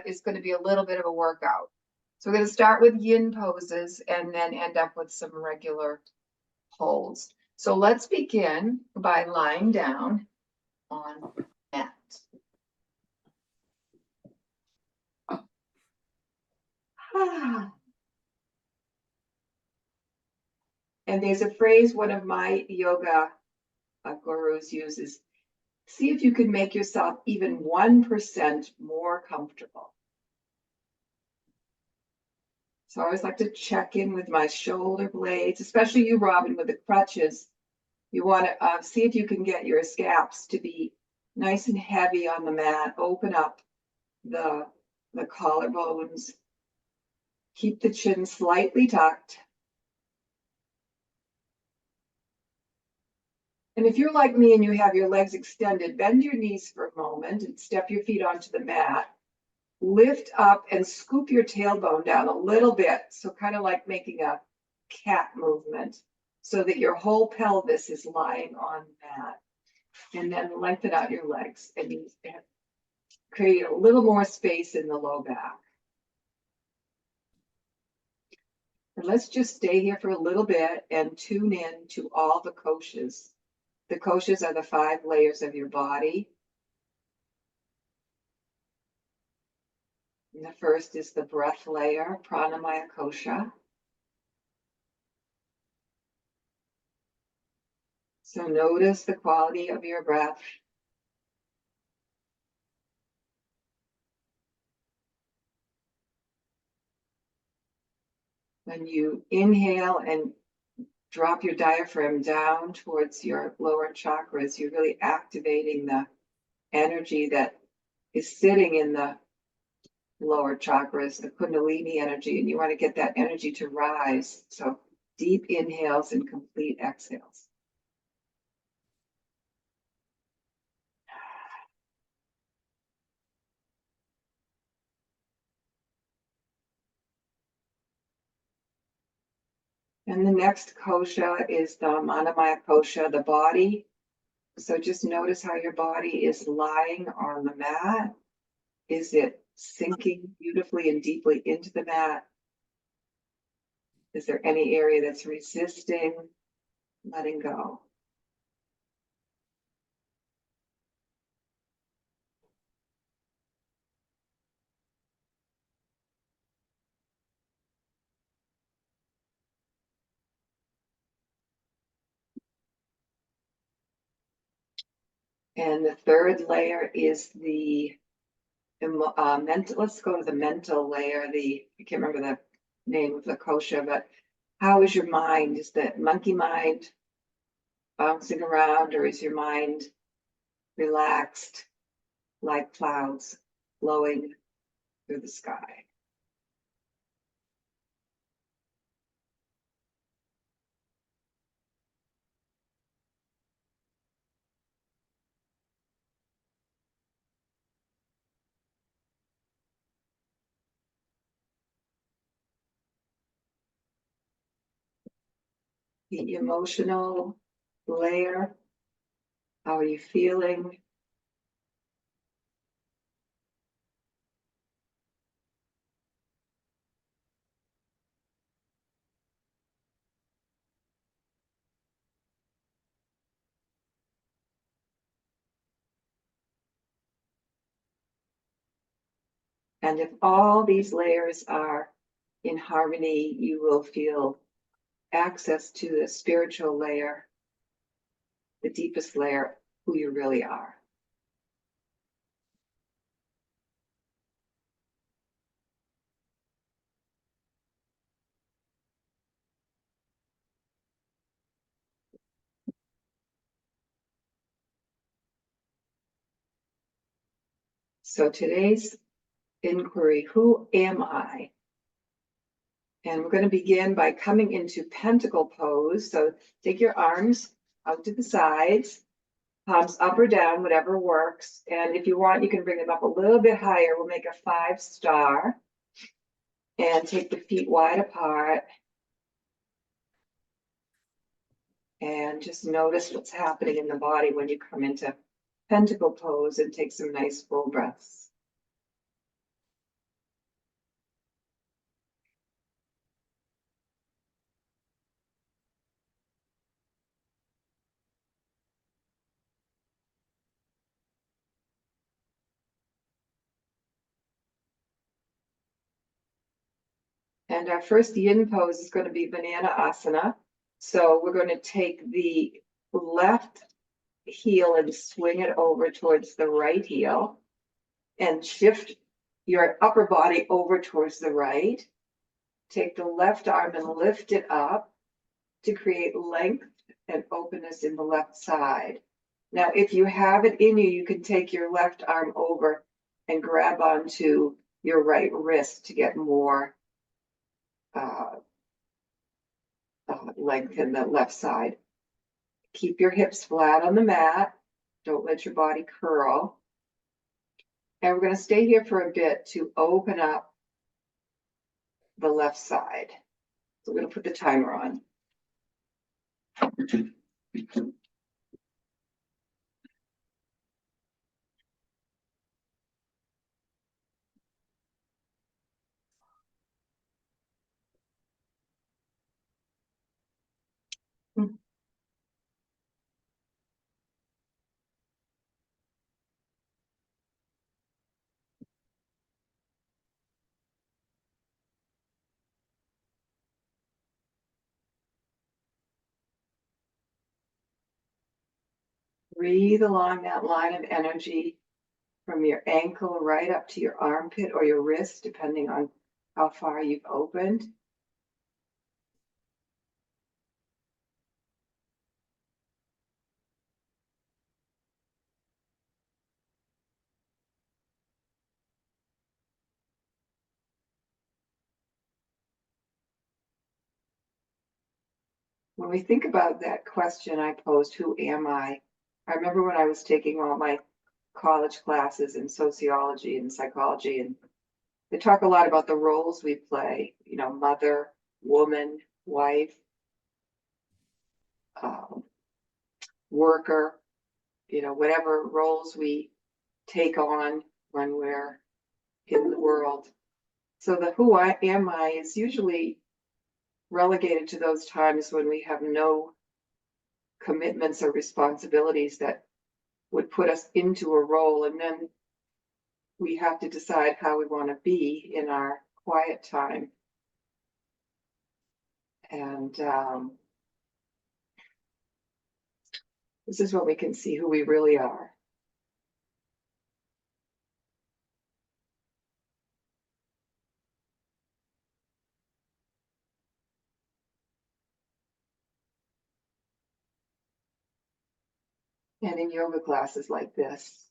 is going to be a little bit of a workout. So we're going to start with yin poses and then end up with some regular holds. So let's begin by lying down on mat. And there's a phrase one of my yoga gurus uses: see if you can make yourself even 1% more comfortable. So I always like to check in with my shoulder blades, especially you, Robin, with the crutches. You want to see if you can get your scaps to be nice and heavy on the mat. Open up the collarbones. Keep the chin slightly tucked. And if you're like me and you have your legs extended, bend your knees for a moment and step your feet onto the mat. Lift up and scoop your tailbone down a little bit. So kind of like making a cat movement so that your whole pelvis is lying on the mat. And then lengthen out your legs and create a little more space in the low back. And let's just stay here for a little bit and tune in to all the koshas. The koshas are the 5 layers of your body. And the first is the breath layer, Pranamaya Kosha. So notice the quality of your breath. When you inhale and drop your diaphragm down towards your lower chakras, you're really activating the energy that is sitting in the lower chakras, the Kundalini energy, and you want to get that energy to rise. So deep inhales and complete exhales. And the next kosha is the Manamaya Kosha, the body. So just notice how your body is lying on the mat. Is it sinking beautifully and deeply into the mat? Is there any area that's resisting? Letting go. And the third layer is the mental. Let's go to the mental layer. I can't remember the name of the kosha, but how is your mind? Is the monkey mind bouncing around, or is your mind relaxed like clouds blowing through the sky? The emotional layer. How are you feeling? And if all these layers are in harmony, you will feel access to the spiritual layer, the deepest layer, who you really are. So today's inquiry, who am I? And we're going to begin by coming into pentacle pose. So take your arms out to the sides, palms up or down, whatever works. And if you want, you can bring them up a little bit higher. We'll make a 5-star. And take the feet wide apart. And just notice what's happening in the body when you come into pentacle pose, and take some nice full breaths. And our first yin pose is going to be Banana Asana. So we're going to take the left heel and swing it over towards the right heel and shift your upper body over towards the right. Take the left arm and lift it up to create length and openness in the left side. Now, if you have it in you, you can take your left arm over and grab onto your right wrist to get more length in the left side. Keep your hips flat on the mat. Don't let your body curl. And we're going to stay here for a bit to open up the left side. So we're going to put the timer on. Breathe along that line of energy from your ankle right up to your armpit or your wrist, depending on how far you've opened. When we think about that question I posed, who am I? I remember when I was taking all my college classes in sociology and psychology, and they talk a lot about the roles we play, mother, woman, wife, um, worker, whatever roles we take on when we're in the world. So the who I am I is usually relegated to those times when we have no commitments or responsibilities that would put us into a role, and then we have to decide how we want to be in our quiet time. And this is when we can see who we really are. And in yoga classes like this,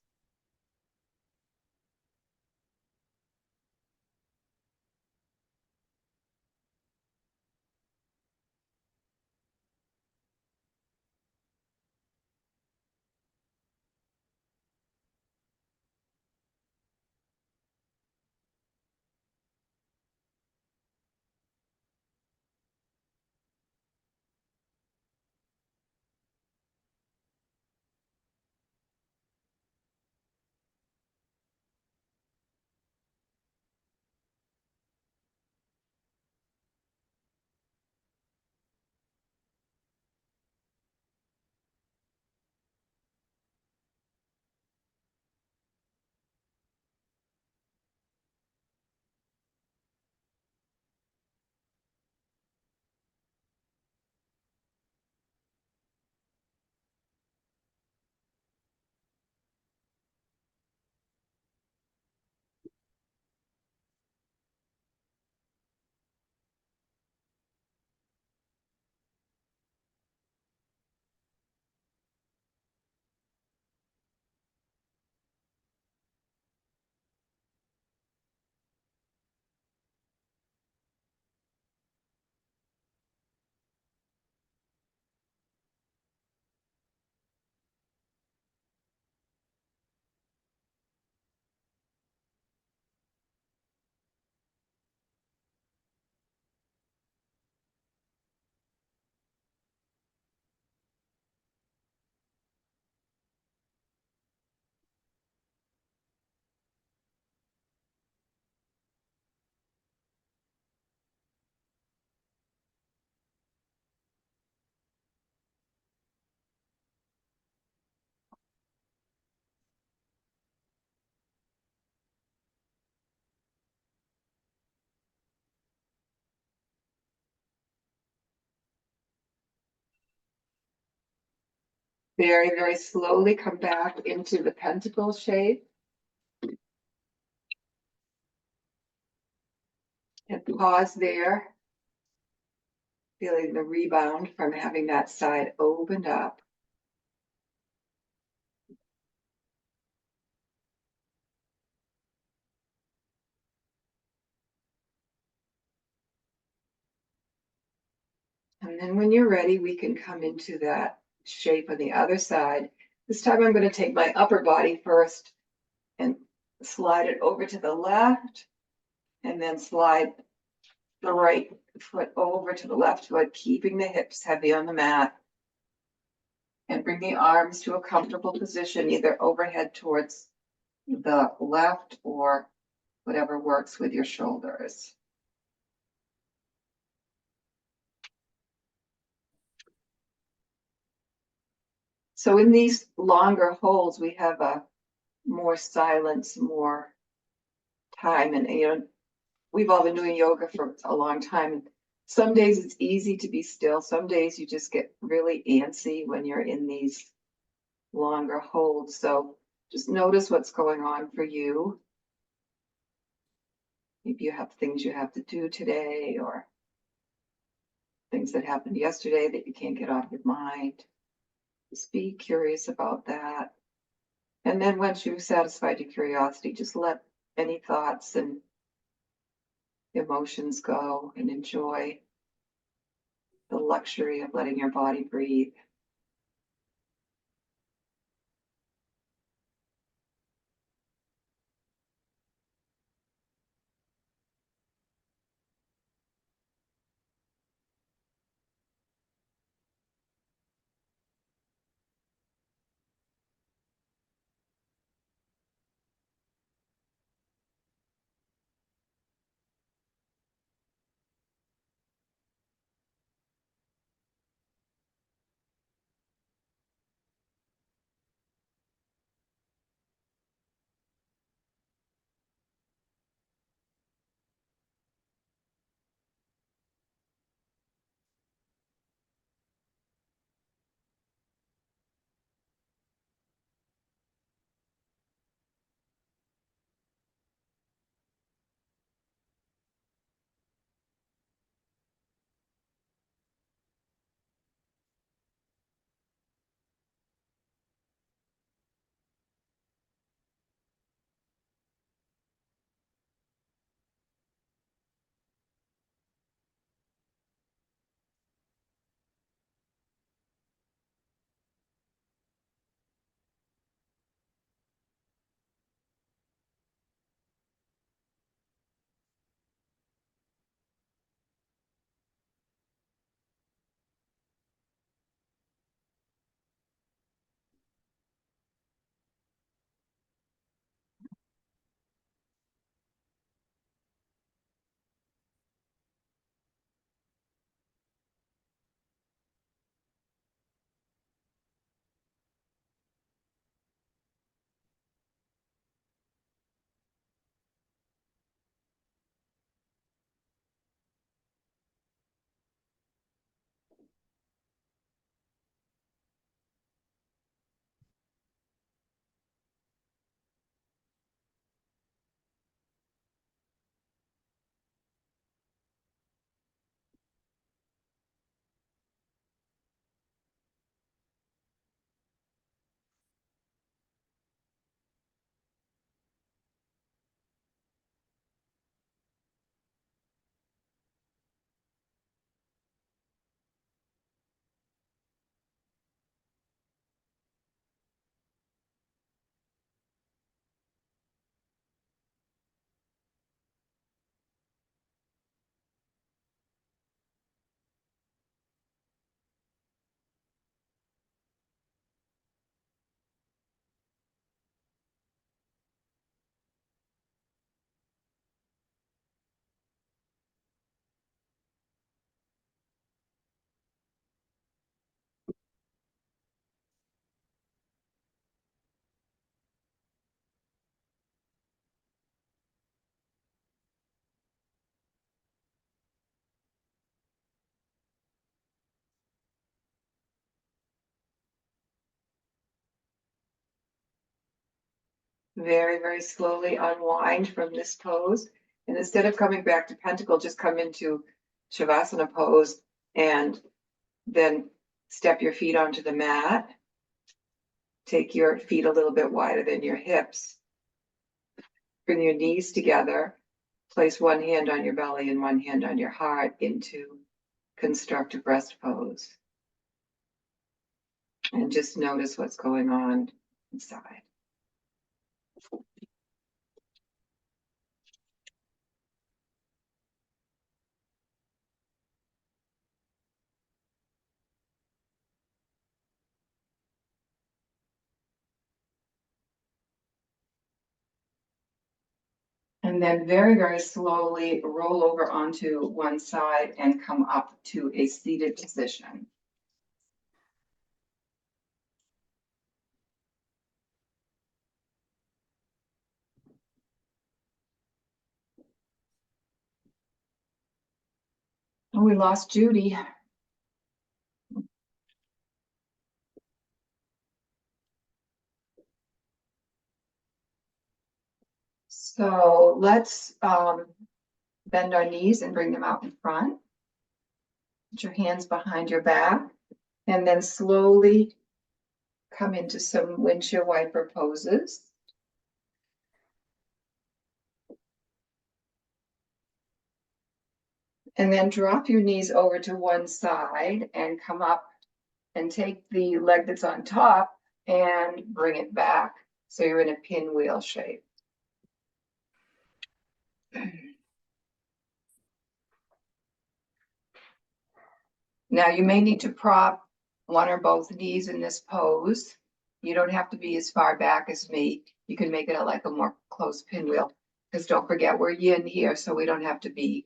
Very, very slowly come back into the pentacle shape. And pause there, feeling the rebound from having that side opened up. And then when you're ready, we can come into that shape on the other side. This time I'm going to take my upper body first and slide it over to the left, and then slide the right foot over to the left foot, keeping the hips heavy on the mat. And bring the arms to a comfortable position, either overhead towards the left or whatever works with your shoulders. So in these longer holds, we have a more silence, more time. And, we've all been doing yoga for a long time. Some days it's easy to be still. Some days you just get really antsy when you're in these longer holds. So just notice what's going on for you. Maybe you have things you have to do today, or things that happened yesterday that you can't get off your mind. Just be curious about that. And then once you've satisfied your curiosity, just let any thoughts and emotions go and enjoy the luxury of letting your body breathe. Very, very slowly unwind from this pose. And instead of coming back to pentacle, just come into Shavasana pose and then step your feet onto the mat. Take your feet a little bit wider than your hips. Bring your knees together. Place one hand on your belly and one hand on your heart into constructive rest pose. And just notice what's going on inside. And then very, very slowly roll over onto one side and come up to a seated position. Oh, we lost Judy. So let's bend our knees and bring them out in front. Put your hands behind your back and then slowly come into some windshield wiper poses. And then drop your knees over to one side and come up and take the leg that's on top and bring it back so you're in a pinwheel shape. Now you may need to prop one or both knees in this pose. You don't have to be as far back as me. You can make it like a more close pinwheel, because don't forget we're yin here, so we don't have to be,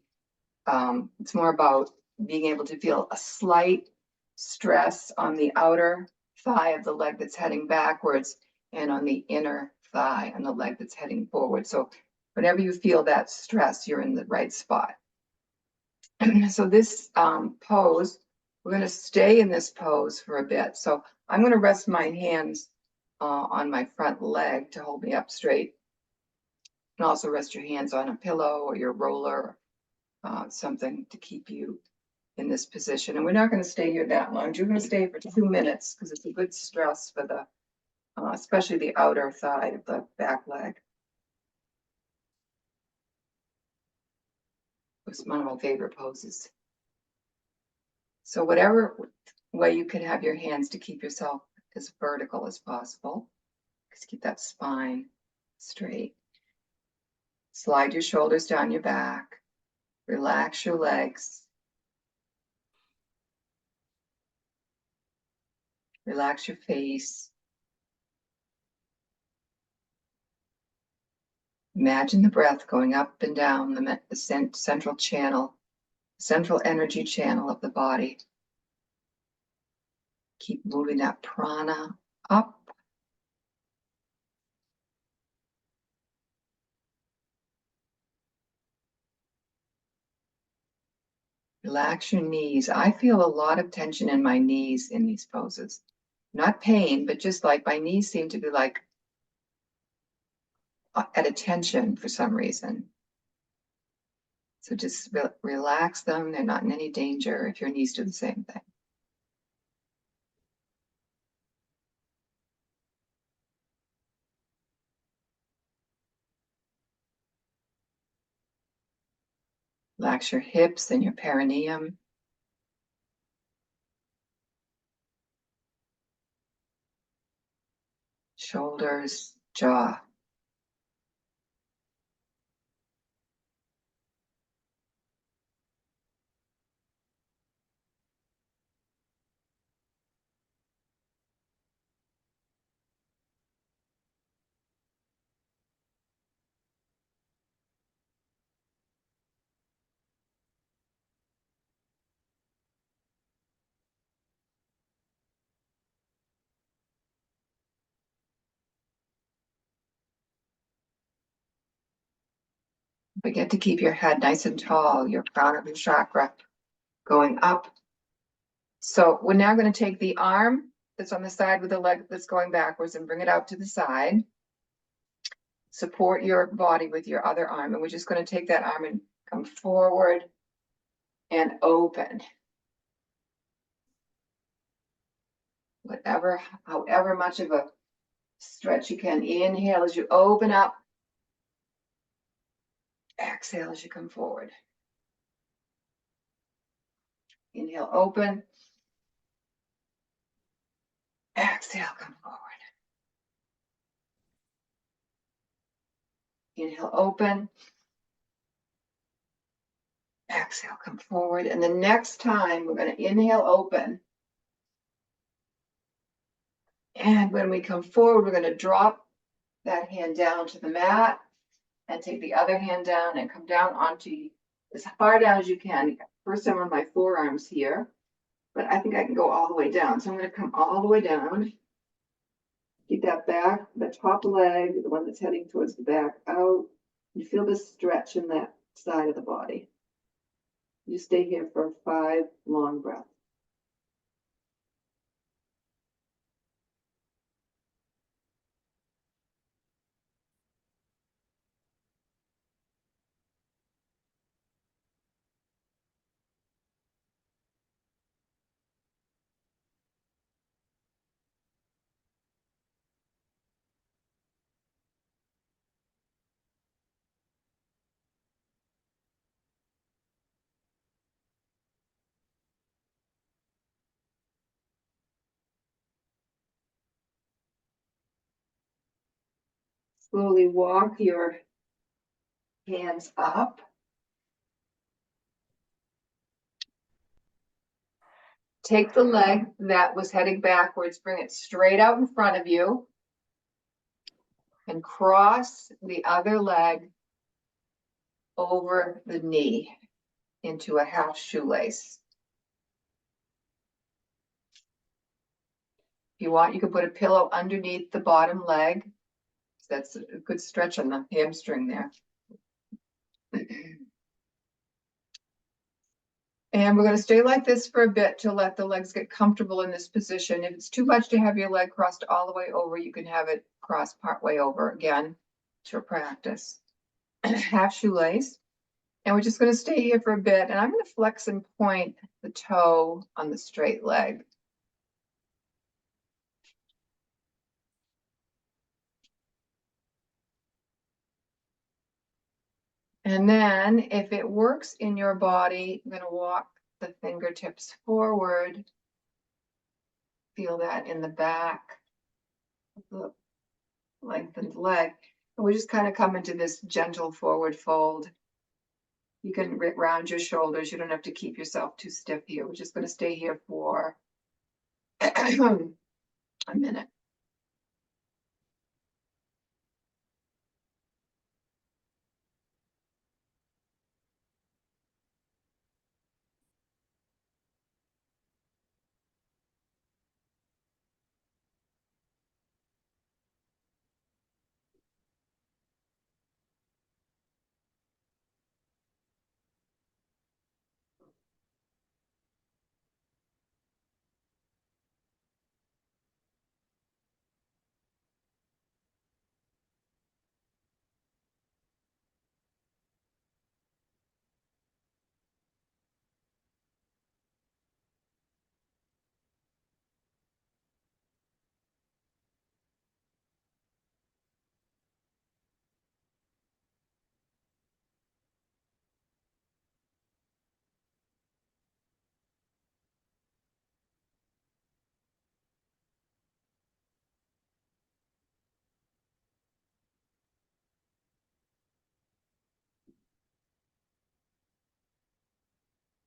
it's more about being able to feel a slight stress on the outer thigh of the leg that's heading backwards and on the inner thigh on the leg that's heading forward. So whenever you feel that stress, you're in the right spot. So this pose, we're going to stay in this pose for a bit. So I'm going to rest my hands on my front leg to hold me up straight. And also rest your hands on a pillow or your roller, something to keep you in this position. And we're not going to stay here that long. You're going to stay for 2 minutes because it's a good stress for the, especially the outer thigh of the back leg. It's one of my favorite poses. So whatever way you can have your hands to keep yourself as vertical as possible. Just keep that spine straight. Slide your shoulders down your back. Relax your legs. Relax your face. Imagine the breath going up and down the central channel, central energy channel of the body. Keep moving that prana up. Relax your knees. I feel a lot of tension in my knees in these poses. Not pain, but just like my knees seem to be like at attention for some reason. So just relax them. They're not in any danger if your knees do the same thing. Relax your hips and your perineum. Shoulders, jaw. Don't forget to keep your head nice and tall, your crown of your chakra going up. So we're now going to take the arm that's on the side with the leg that's going backwards and bring it out to the side. Support your body with your other arm. And we're just going to take that arm and come forward and open. However much of a stretch you can. Inhale as you open up. Exhale as you come forward. Inhale, open. Exhale, come forward. Inhale, open. Exhale, come forward. And the next time we're going to inhale, open. And when we come forward, we're going to drop that hand down to the mat and take the other hand down and come down onto as far down as you can. First, I'm on my forearms here, but I think I can go all the way down. So I'm going to come all the way down. Keep that back, the top leg, the one that's heading towards the back, out. You feel this stretch in that side of the body. You stay here for 5 long breaths. Slowly walk your hands up. Take the leg that was heading backwards, bring it straight out in front of you, and cross the other leg over the knee into a half shoelace. If you want, you can put a pillow underneath the bottom leg. That's a good stretch on the hamstring there. And we're going to stay like this for a bit to let the legs get comfortable in this position. If it's too much to have your leg crossed all the way over, you can have it crossed part way over again to practice. Half shoelace. And we're just going to stay here for a bit. And I'm going to flex and point the toe on the straight leg. And then if it works in your body, I'm going to walk the fingertips forward. Feel that in the back of the lengthened leg. And we just kind of come into this gentle forward fold. You can round your shoulders. You don't have to keep yourself too stiff here. We're just going to stay here for a minute.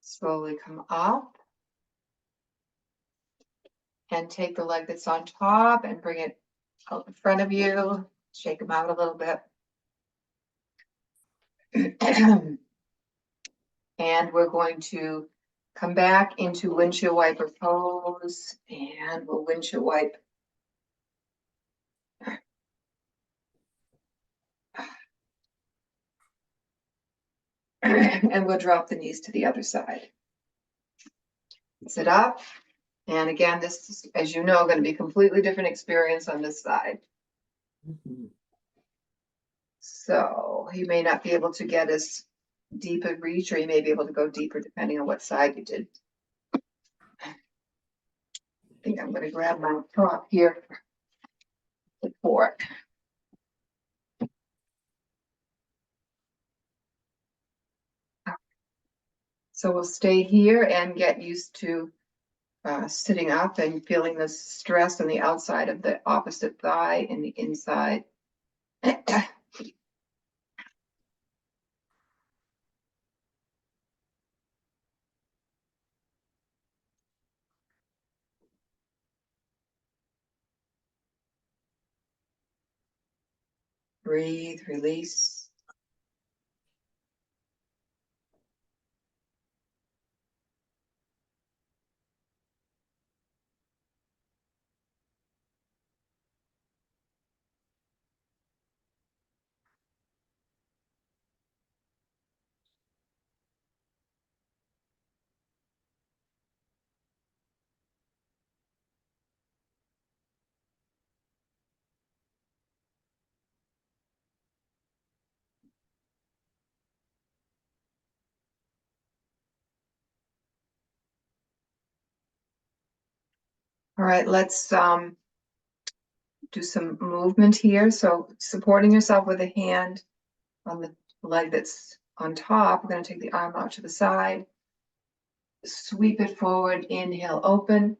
Slowly come up and take the leg that's on top and bring it out in front of you. Shake them out a little bit. And we're going to come back into windshield wiper pose, and we'll windshield wipe. And we'll drop the knees to the other side. Sit up. And again, this is, as you know, going to be a completely different experience on this side. So you may not be able to get as deep a reach, or you may be able to go deeper depending on what side you did. I think I'm gonna grab my prop here for support. So we'll stay here and get used to sitting up and feeling the stress on the outside of the opposite thigh and the inside. Breathe, release. All right, let's do some movement here. So supporting yourself with a hand on the leg that's on top, we're going to take the arm out to the side, sweep it forward, inhale, open,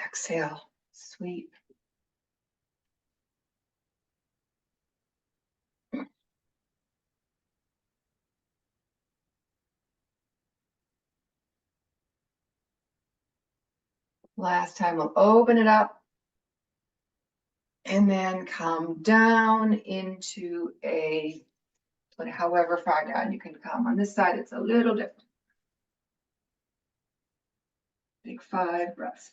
exhale, sweep. Last time we'll open it up and then come down into a, however far down you can come. On this side, it's a little different. Take 5 breaths.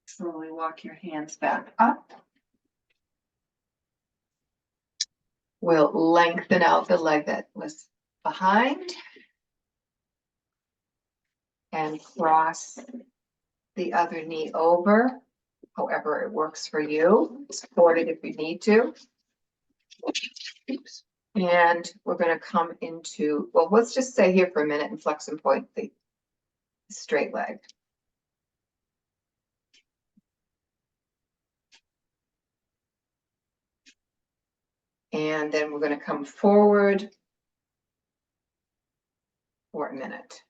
Slowly walk your hands back up. We'll lengthen out the leg that was behind and cross the other knee over, however it works for you. Support it if you need to. Oops. And we're going to come into, well, let's just stay here for a minute and flex and point the straight leg. And then we're going to come forward for a minute.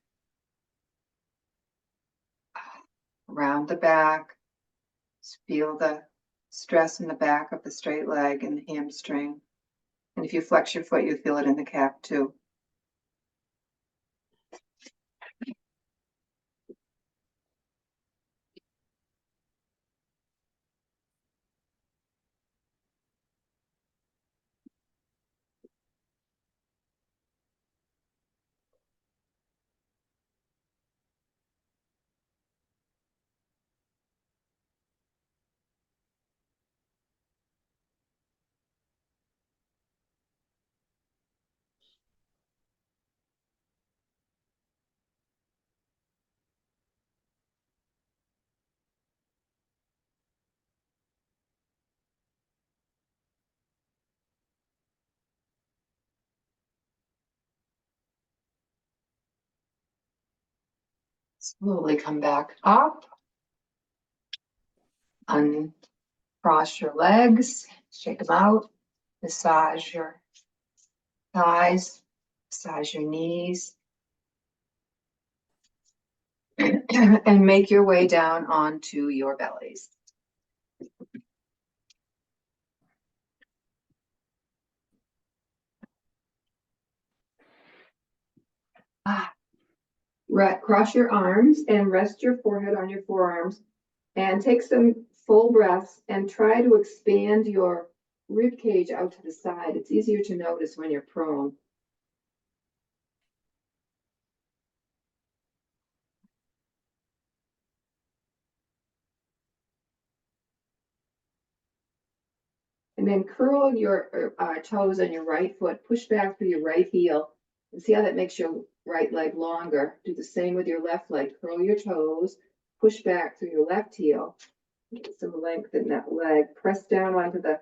Around the back, just feel the stress in the back of the straight leg and the hamstring. And if you flex your foot, you feel it in the calf too. Slowly come back up. Uncross your legs, shake them out, massage your thighs, massage your knees, and make your way down onto your bellies. Cross your arms and rest your forehead on your forearms and take some full breaths and try to expand your rib cage out to the side. It's easier to notice when you're prone. And then curl your toes on your right foot, push back through your right heel, and see how that makes your right leg longer. Do the same with your left leg. Curl your toes, push back through your left heel, get some length in that leg. Press down onto the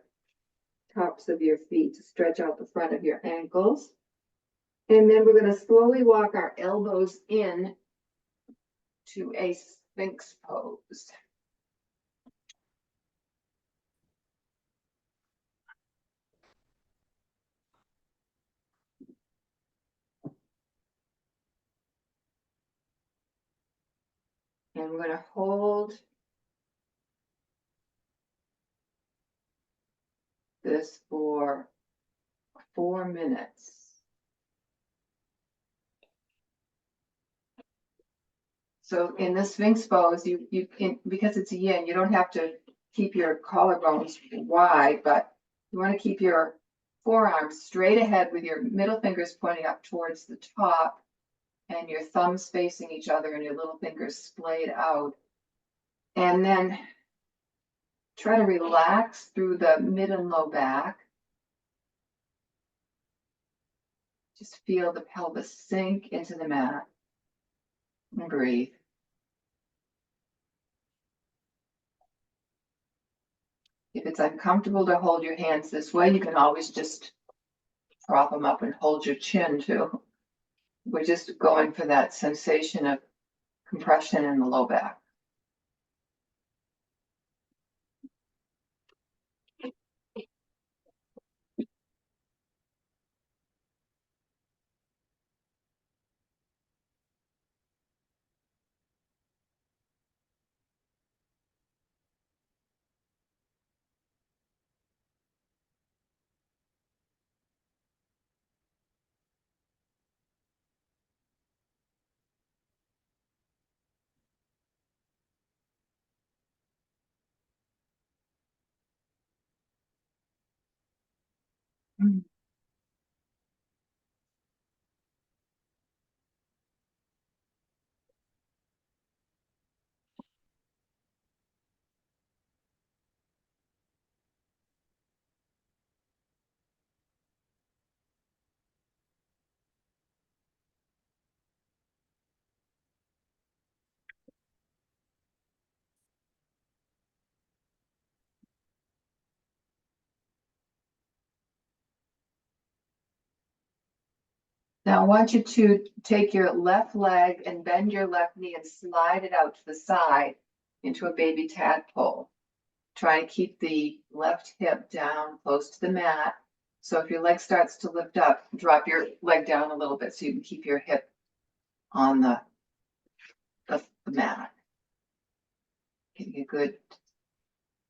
tops of your feet to stretch out the front of your ankles. And then we're going to slowly walk our elbows in to a Sphinx pose. And we're going to hold this for 4 minutes. So in the Sphinx pose, you can, because it's a yin, you don't have to keep your collarbones wide, but you want to keep your forearms straight ahead with your middle fingers pointing up towards the top and your thumbs facing each other and your little fingers splayed out. And then try to relax through the mid and low back. Just feel the pelvis sink into the mat and breathe. If it's uncomfortable to hold your hands this way, you can always just prop them up and hold your chin too. We're just going for that sensation of compression in the low back. Now I want you to take your left leg and bend your left knee and slide it out to the side into a baby tadpole. Try to keep the left hip down close to the mat. So if your leg starts to lift up, drop your leg down a little bit so you can keep your hip on the mat. Getting a good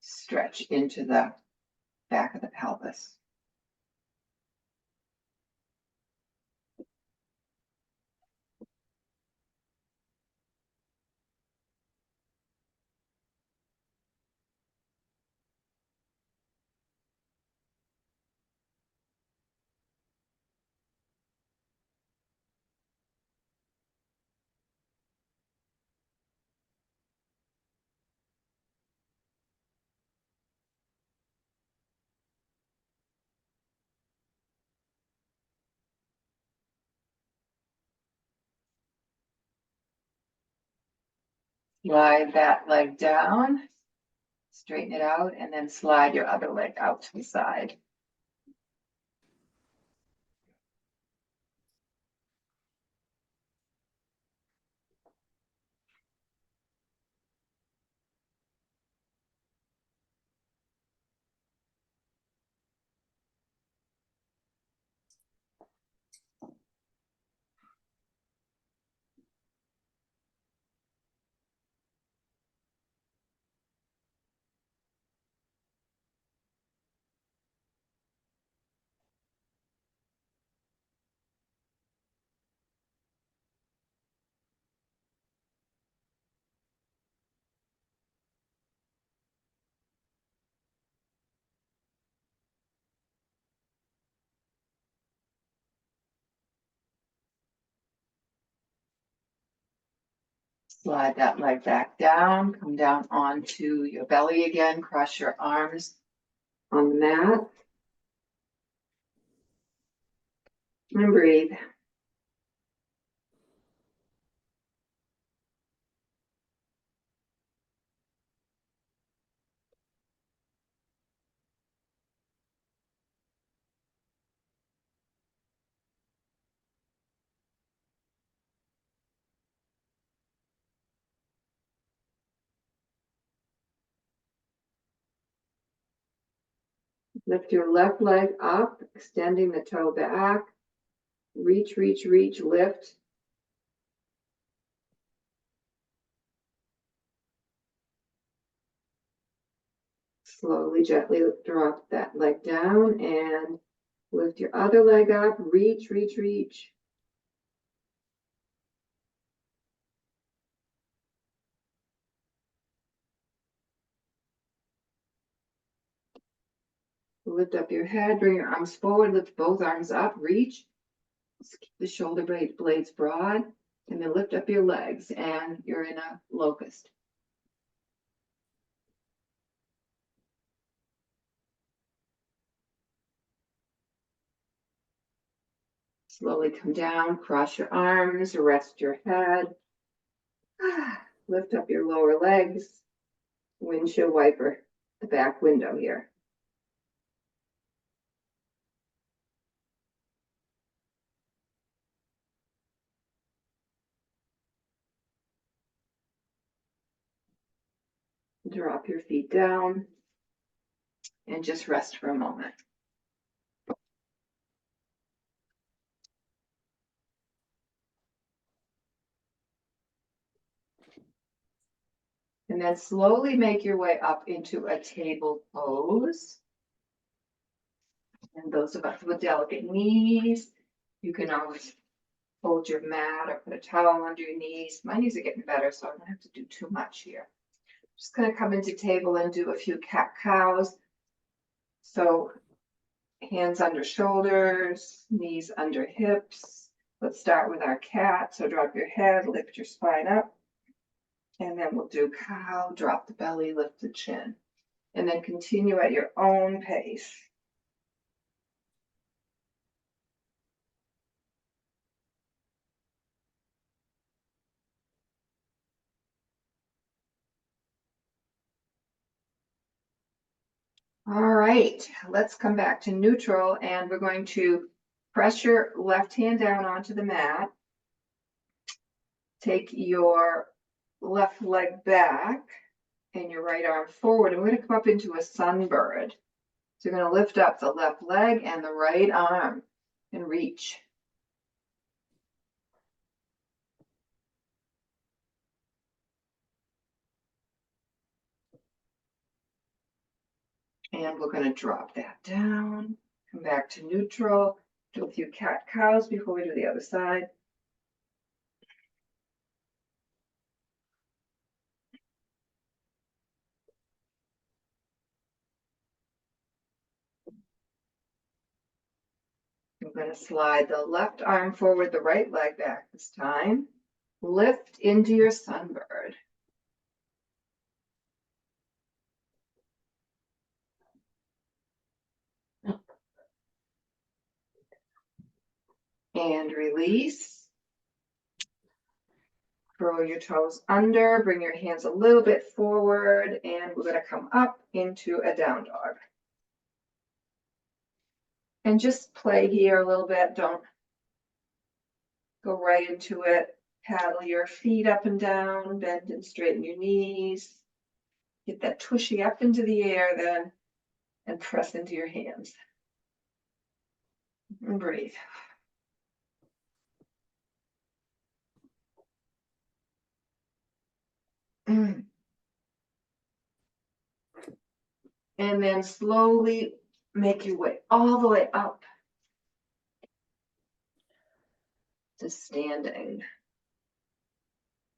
stretch into the back of the pelvis. Slide that leg down, straighten it out, and then slide your other leg out to the side. Slide that leg back down, come down onto your belly again, cross your arms on the mat. And breathe. Lift your left leg up, extending the toe back. Reach, reach, reach, lift. Slowly, gently drop that leg down and lift your other leg up. Reach, reach, reach. Lift up your head, bring your arms forward, lift both arms up, reach. Keep the shoulder blades broad, and then lift up your legs, and you're in a locust. Slowly come down, cross your arms, rest your head. Lift up your lower legs, windshield wiper the back window here. Drop your feet down and just rest for a moment. And then slowly make your way up into a table pose. And those of us with delicate knees, you can always hold your mat or put a towel under your knees. My knees are getting better, so I don't have to do too much here. Just gonna come into table and do a few cat-cows. So hands under shoulders, knees under hips. Let's start with our cat. So drop your head, lift your spine up. And then we'll do cow, drop the belly, lift the chin. And then continue at your own pace. All right, let's come back to neutral, and we're going to press your left hand down onto the mat. Take your left leg back and your right arm forward, and we're going to come up into a sunbird. So you're going to lift up the left leg and the right arm and reach. And we're going to drop that down, come back to neutral, do a few cat-cows before we do the other side. We're going to slide the left arm forward, the right leg back this time. Lift into your sunbird. And release. Curl your toes under, bring your hands a little bit forward, and we're going to come up into a down dog. And just play here a little bit. Don't go right into it. Paddle your feet up and down, bend and straighten your knees. Get that tushy up into the air then, and press into your hands. And breathe. And then slowly make your way all the way up to standing.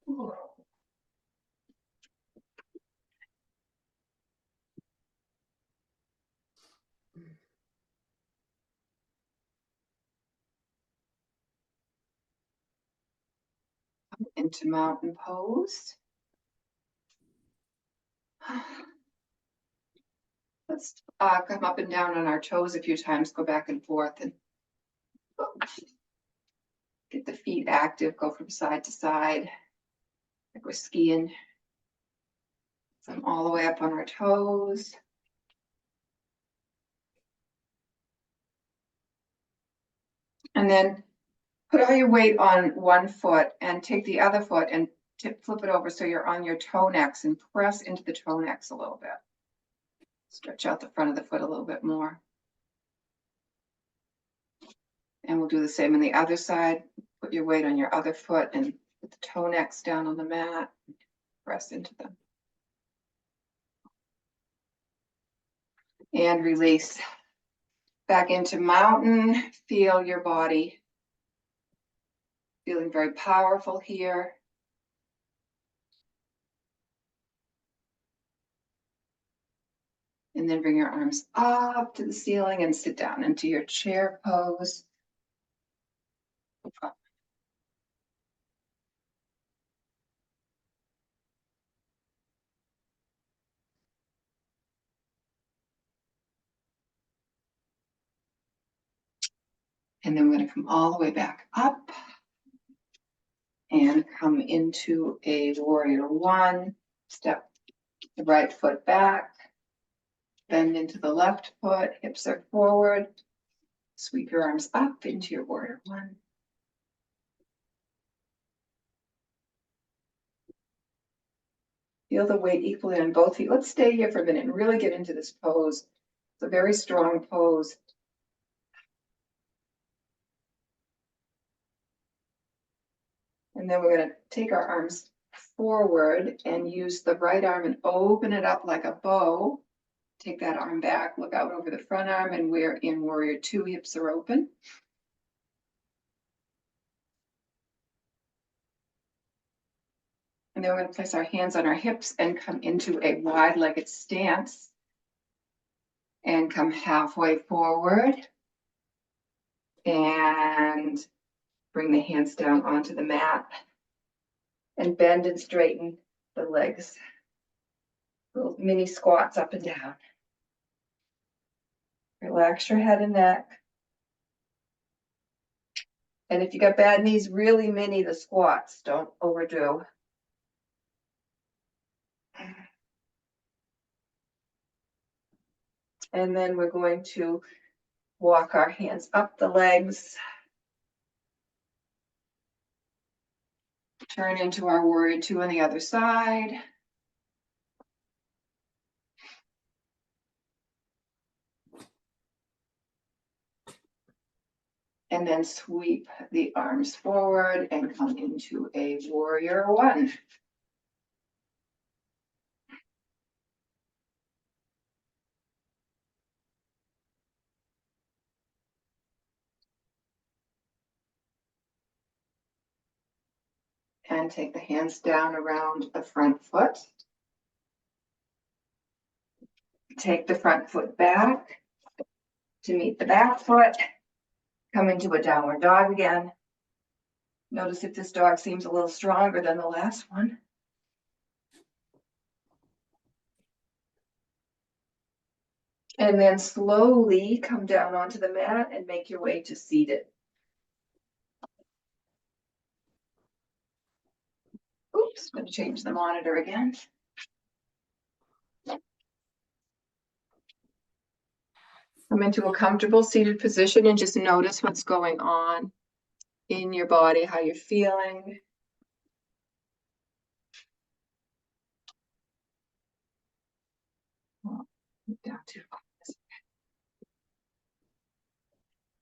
Ooh. Into mountain pose. Let's come up and down on our toes a few times, go back and forth and get the feet active, go from side to side, like we're skiing. From all the way up on our toes. And then put all your weight on one foot and take the other foot and flip it over so you're on your toe necks and press into the toe necks a little bit. Stretch out the front of the foot a little bit more. And we'll do the same on the other side. Put your weight on your other foot and put the toe necks down on the mat. Press into them. And release. Back into mountain. Feel your body. Feeling very powerful here. And then bring your arms up to the ceiling and sit down into your chair pose. And then we're going to come all the way back up and come into a warrior one. Step the right foot back, bend into the left foot, hips are forward. Sweep your arms up into your warrior one. Feel the weight equally on both feet. Let's stay here for a minute and really get into this pose. It's a very strong pose. And then we're going to take our arms forward and use the right arm and open it up like a bow. Take that arm back, look out over the front arm, and we're in warrior two, hips are open. And then we're going to place our hands on our hips and come into a wide-legged stance. And come halfway forward. And bring the hands down onto the mat. And bend and straighten the legs. Little mini squats up and down. Relax your head and neck. And if you got bad knees, really mini the squats. Don't overdo. And then we're going to walk our hands up the legs. Turn into our warrior two on the other side. And then sweep the arms forward and come into a warrior one. And take the hands down around the front foot. Take the front foot back to meet the back foot. Come into a downward dog again. Notice if this dog seems a little stronger than the last one. And then slowly come down onto the mat and make your way to seated. Oops, I'm going to change the monitor again. Come into a comfortable seated position and just notice what's going on in your body, how you're feeling. Down too far.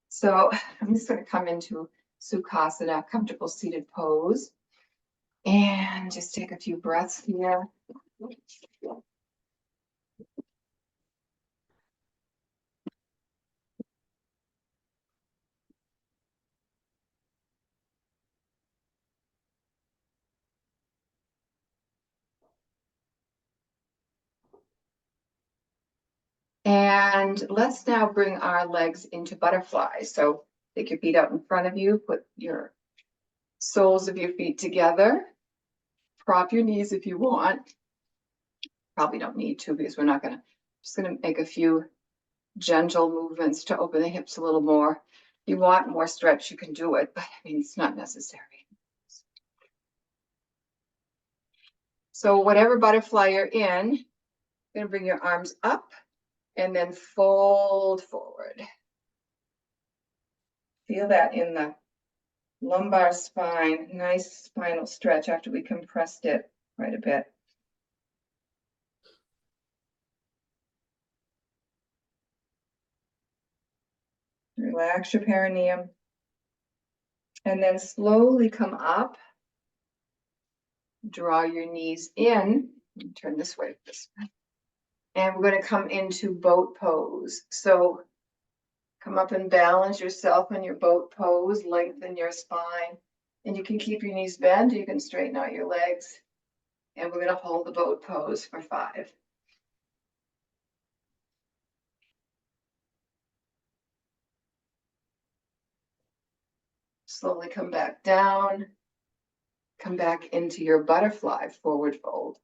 So I'm just going to come into Sukhasana, comfortable seated pose, and just take a few breaths here. And let's now bring our legs into butterfly. So take your feet out in front of you, put your soles of your feet together, prop your knees if you want. Probably don't need to because we're not going to Just gonna make a few gentle movements to open the hips a little more. If you want more stretch, you can do it, but I mean, it's not necessary. So whatever butterfly you're in, you're gonna bring your arms up and then fold forward. Feel that in the lumbar spine, nice spinal stretch after we compressed it quite a bit. Relax your perineum. And then slowly come up. Draw your knees in. Turn this way. And we're going to come into boat pose. So come up and balance yourself in your boat pose. Lengthen your spine. And you can keep your knees bent. You can straighten out your legs. And we're going to hold the boat pose for 5. Slowly come back down. Come back into your butterfly forward fold.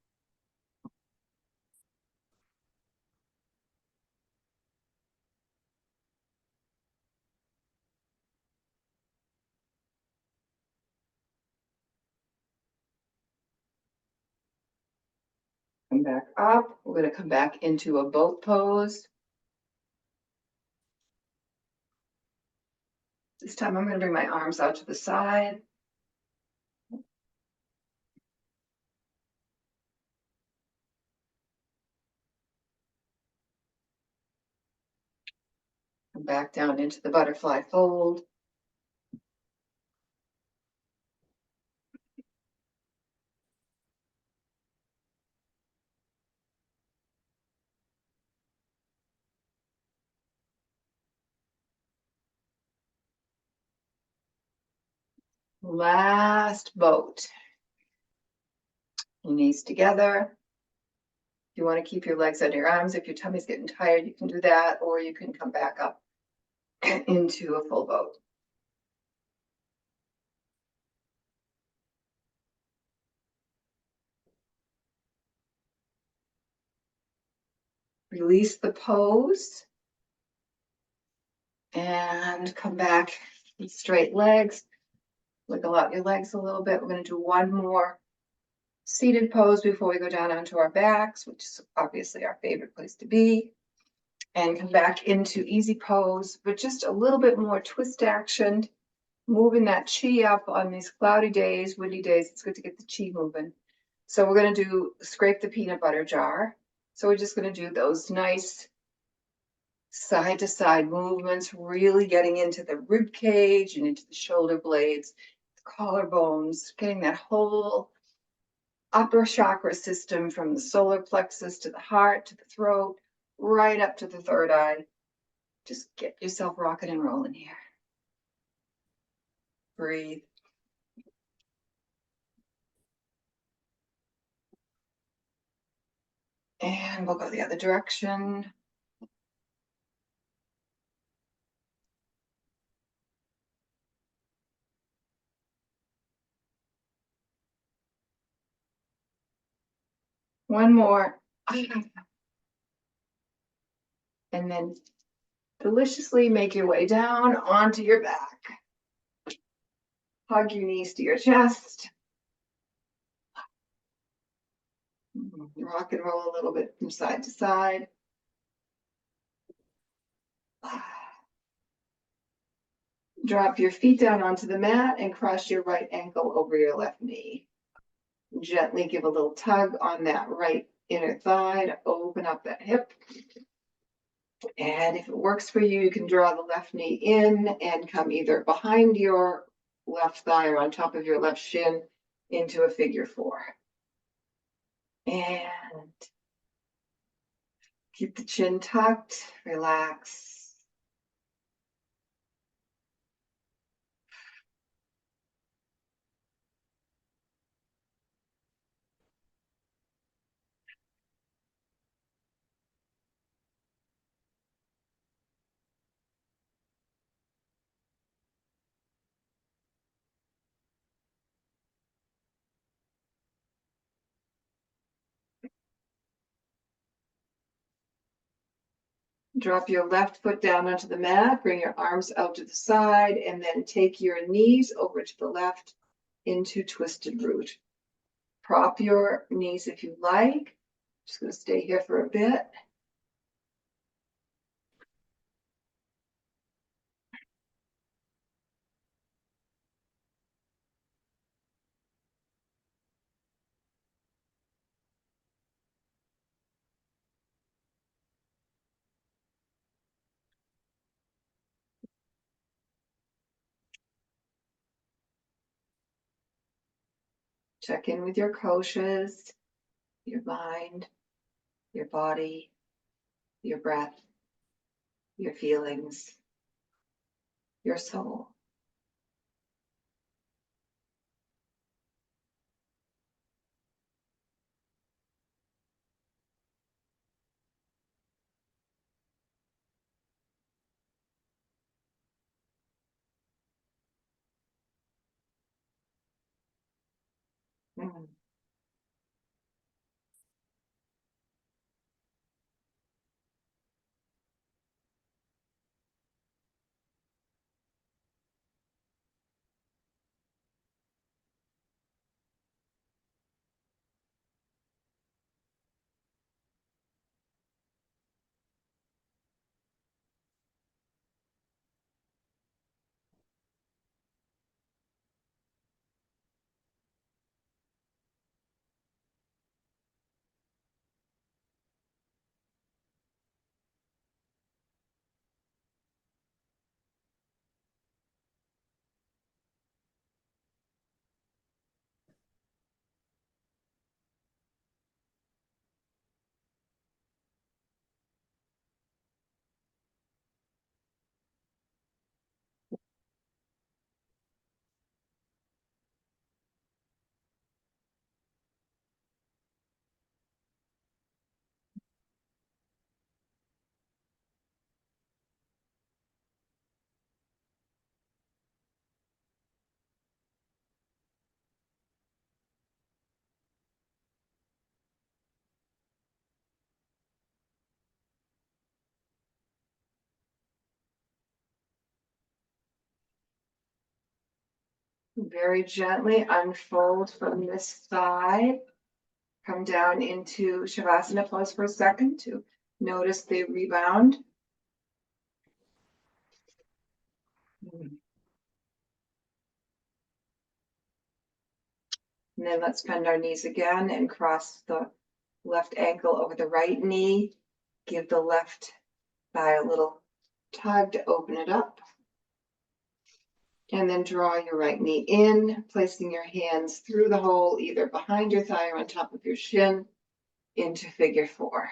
Come back up. We're going to come back into a boat pose. This time I'm going to bring my arms out to the side. Come back down into the butterfly fold. Last boat. Your knees together. If you want to keep your legs under your arms, if your tummy's getting tired, you can do that, or you can come back up into a full boat. Release the pose. And come back with straight legs. Wiggle out your legs a little bit. We're going to do one more seated pose before we go down onto our backs, which is obviously our favorite place to be. And come back into easy pose, but just a little bit more twist action, moving that chi up on these cloudy days, windy days. It's good to get the chi moving. So we're going to do scrape the peanut butter jar. So we're just going to do those nice side to side movements, really getting into the rib cage and into the shoulder blades, the collarbones, getting that whole upper chakra system from the solar plexus to the heart to the throat, right up to the third eye. Just get yourself rocking and rolling here. Breathe. And we'll go the other direction. One more. And then deliciously make your way down onto your back. Hug your knees to your chest. Rock and roll a little bit from side to side. Drop your feet down onto the mat and cross your right ankle over your left knee. Gently give a little tug on that right inner thigh to open up that hip. And if it works for you, you can draw the left knee in and come either behind your left thigh or on top of your left shin into a figure 4. And keep the chin tucked, relax. Drop your left foot down onto the mat, bring your arms out to the side, and then take your knees over to the left into twisted root. Prop your knees if you like. Just gonna stay here for a bit. Check in with your koshas, your mind, your body, your breath, your feelings, your soul. Mm. Very gently unfold from this side. Come down into Shavasana pose for a second to notice the rebound. And then let's bend our knees again and cross the left ankle over the right knee. Give the left thigh a little tug to open it up. And then draw your right knee in, placing your hands through the hole, either behind your thigh or on top of your shin, into figure four.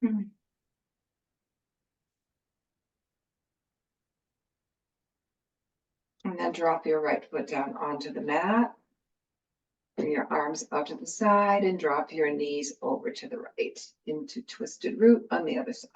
And then drop your right foot down onto the mat. Bring your arms out to the side and drop your knees over to the right into twisted root on the other side.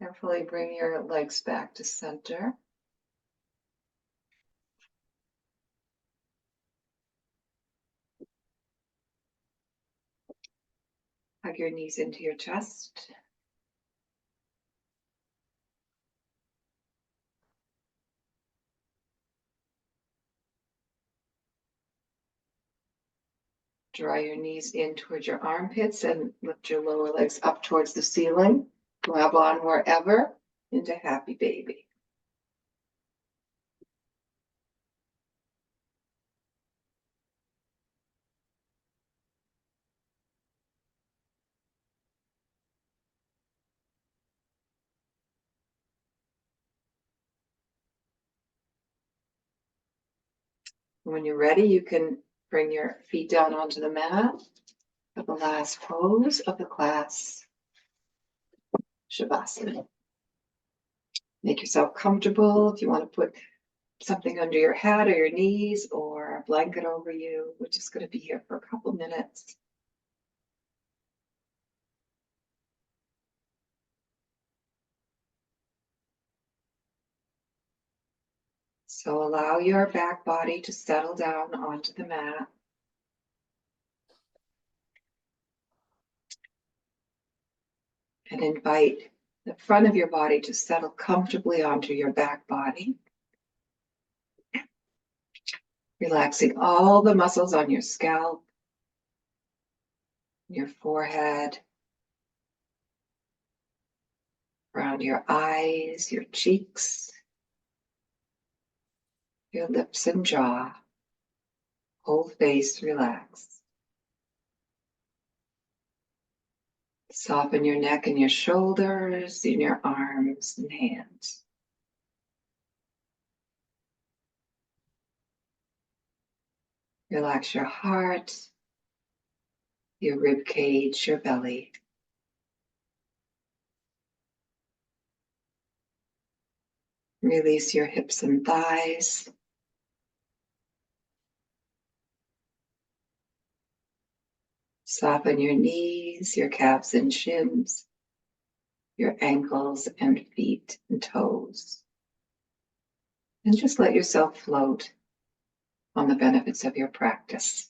Carefully bring your legs back to center. Hug your knees into your chest. Draw your knees in towards your armpits and lift your lower legs up towards the ceiling. Grab on wherever into happy baby. When you're ready, you can bring your feet down onto the mat for the last pose of the class, Shavasana. Make yourself comfortable. If you want to put something under your head or your knees or a blanket over you, we're just going to be here for a couple minutes. So allow your back body to settle down onto the mat. And invite the front of your body to settle comfortably onto your back body. Relaxing all the muscles on your scalp, your forehead, around your eyes, your cheeks, your lips and jaw. Whole face relaxed. Soften your neck and your shoulders, and your arms and hands. Relax your heart, your rib cage, your belly. Release your hips and thighs. Soften your knees, your calves and shins, your ankles and feet and toes. And just let yourself float on the benefits of your practice.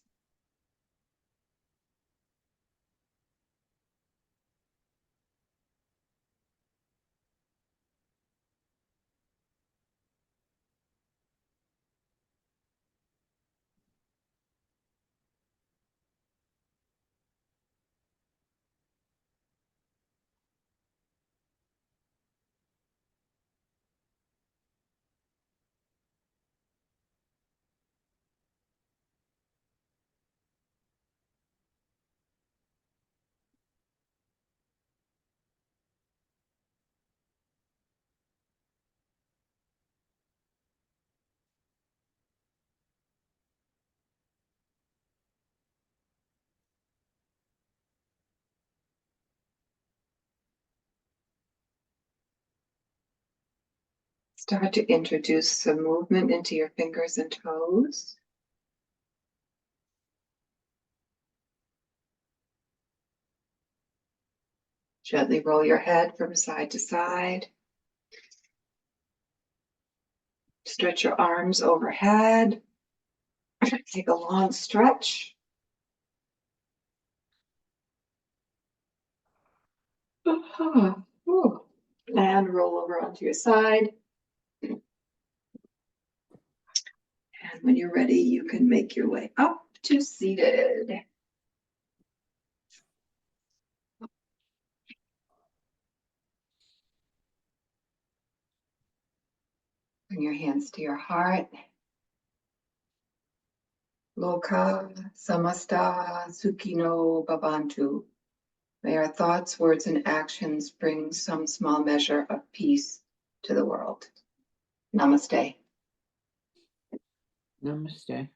Start to introduce some movement into your fingers and toes. Gently roll your head from side to side. Stretch your arms overhead. Take a long stretch. And roll over onto your side. And when you're ready, you can make your way up to seated. Bring your hands to your heart. Loka samasta sukhino bhavantu. May our thoughts, words, and actions bring some small measure of peace to the world. Namaste. Namaste.